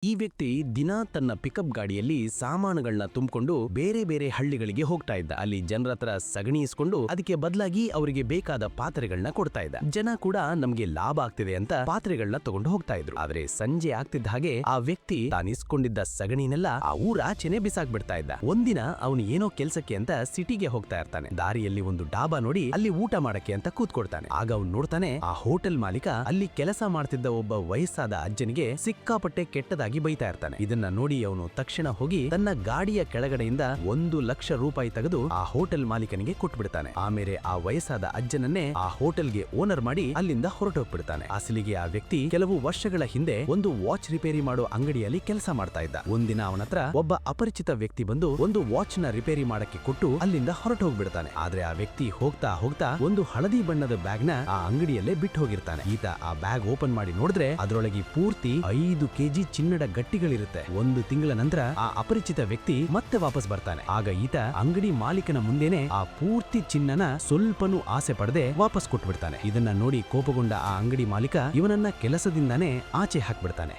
ಈ ವ್ಯಕ್ತಿ ದಿನಾ ತನ್ನ ಪಿಕಪ್ ಗಾಡಿಯಲ್ಲಿ ಸಾಮಾನುಗಳನ್ನ ತುಂಬಿಕೊಂಡು ಬೇರೆ ಬೇರೆ ಹಳ್ಳಿಗಳಿಗೆ ಹೋಗ್ತಾ ಇದ್ದ. ಅಲ್ಲಿ ಜನರ ಹತ್ರ ಸಗಣಿ ಇಸ್ಕೊಂಡು ಅದಕ್ಕೆ ಬದಲಾಗಿ ಅವರಿಗೆ ಬೇಕಾದ ಪಾತ್ರೆಗಳನ್ನ ಕೊಡ್ತಾ ಇದ್ದ. ಜನ ಕೂಡ ನಮ್ಗೆ ಲಾಭ ಆಗ್ತಿದೆ ಅಂತ ಪಾತ್ರೆಗಳನ್ನ ತಗೊಂಡು ಹೋಗ್ತಾ ಇದ್ರು. ಆದ್ರೆ ಸಂಜೆ ಆಗ್ತಿದ್ದ ಹಾಗೆ ಆ ವ್ಯಕ್ತಿ ತಾನಿಸ್ಕೊಂಡಿದ್ದ ಸಗಣಿನೆಲ್ಲ ಆ ಊರಾಚೆನೆ ಬಿಸಾಕ್ಬಿಡ್ತಾ ಇದ್ದ. ಒಂದಿನ ಅವನು ಏನೋ ಕೆಲ್ಸಕ್ಕೆ ಅಂತ ಸಿಟಿಗೆ ಹೋಗ್ತಾ ಇರ್ತಾನೆ. ದಾರಿಯಲ್ಲಿ ಒಂದು ಡಾಬಾ ನೋಡಿ ಅಲ್ಲಿ ಊಟ ಮಾಡಕ್ಕೆ ಅಂತ ಕೂತ್ಕೊಳ್ತಾನೆ. ಆಗ ಅವ್ನು ನೋಡ್ತಾನೆ, ಆ ಹೋಟೆಲ್ ಮಾಲೀಕ ಅಲ್ಲಿ ಕೆಲಸ ಮಾಡ್ತಿದ್ದ ಒಬ್ಬ ವಯಸ್ಸಾದ ಅಜ್ಜನಿಗೆ ಸಿಕ್ಕಾಪಟ್ಟೆ ಕೆಟ್ಟದಾಗಿ ಬೈತಾ ಇರ್ತಾನೆ. ಇದನ್ನ ನೋಡಿ ಅವನು ತಕ್ಷಣ ಹೋಗಿ ತನ್ನ ಗಾಡಿಯ ಕೆಳಗಡೆಯಿಂದ 1,00,000 ರೂಪಾಯಿ ತೆಗೆದು ಆ ಹೋಟೆಲ್ ಮಾಲೀಕನಿಗೆ ಕೊಟ್ಬಿಡ್ತಾನೆ. ಆಮೇಲೆ ಆ ವಯಸ್ಸಾದ ಅಜ್ಜನನ್ನೇ ಆ ಹೋಟೆಲ್ಗೆ ಓನರ್ ಮಾಡಿ ಅಲ್ಲಿಂದ ಹೊರಟೋಗ್ಬಿಡ್ತಾನೆ. ಅಸಲಿಗೆ ಆ ವ್ಯಕ್ತಿ ಕೆಲವು ವರ್ಷಗಳ ಹಿಂದೆ ಒಂದು ವಾಚ್ ರಿಪೇರಿ ಮಾಡೋ ಅಂಗಡಿಯಲ್ಲಿ ಕೆಲಸ ಮಾಡ್ತಾ ಇದ್ದ. ಒಂದಿನ ಅವನ ಹತ್ರ ಒಬ್ಬ ಅಪರಿಚಿತ ವ್ಯಕ್ತಿ ಬಂದು ಒಂದು ವಾಚ್ ನ ರಿಪೇರಿ ಮಾಡಕ್ಕೆ ಕೊಟ್ಟು ಅಲ್ಲಿಂದ ಹೊರಟೋಗ್ಬಿಡ್ತಾನೆ. ಆದ್ರೆ ಆ ವ್ಯಕ್ತಿ ಹೋಗ್ತಾ ಹೋಗ್ತಾ ಒಂದು ಹಳದಿ ಬಣ್ಣದ ಬ್ಯಾಗ್ ನ ಆ ಅಂಗಡಿಯಲ್ಲೇ ಬಿಟ್ಟು ಹೋಗಿರ್ತಾನೆ. ಈತ ಆ ಬ್ಯಾಗ್ ಓಪನ್ ಮಾಡಿ ನೋಡಿದ್ರೆ ಅದರೊಳಗೆ ಪೂರ್ತಿ 5 ಕೆಜಿ ಚಿನ್ನದ ಗಟ್ಟಿಗಳಿರುತ್ತೆ. 1 ತಿಂಗಳ ನಂತರ ಆ ಅಪರಿಚಿತ ವ್ಯಕ್ತಿ ಮತ್ತೆ ವಾಪಸ್ ಬರ್ತಾನೆ. ಆಗ ಈತ ಅಂಗಡಿ ಮಾಲೀಕನ ಮುಂದೆನೆ ಆ ಪೂರ್ತಿ ಚಿನ್ನನ ಸ್ವಲ್ಪನೂ ಆಸೆ ಪಡದೆ ವಾಪಸ್ ಕೊಟ್ಬಿಡ್ತಾನೆ. ಇದನ್ನ ನೋಡಿ ಕೋಪಗೊಂಡ ಆ ಅಂಗಡಿ ಮಾಲೀಕ ಇವನನ್ನ ಕೆಲಸದಿಂದಾನೇ ಆಚೆ ಹಾಕ್ಬಿಡ್ತಾನೆ.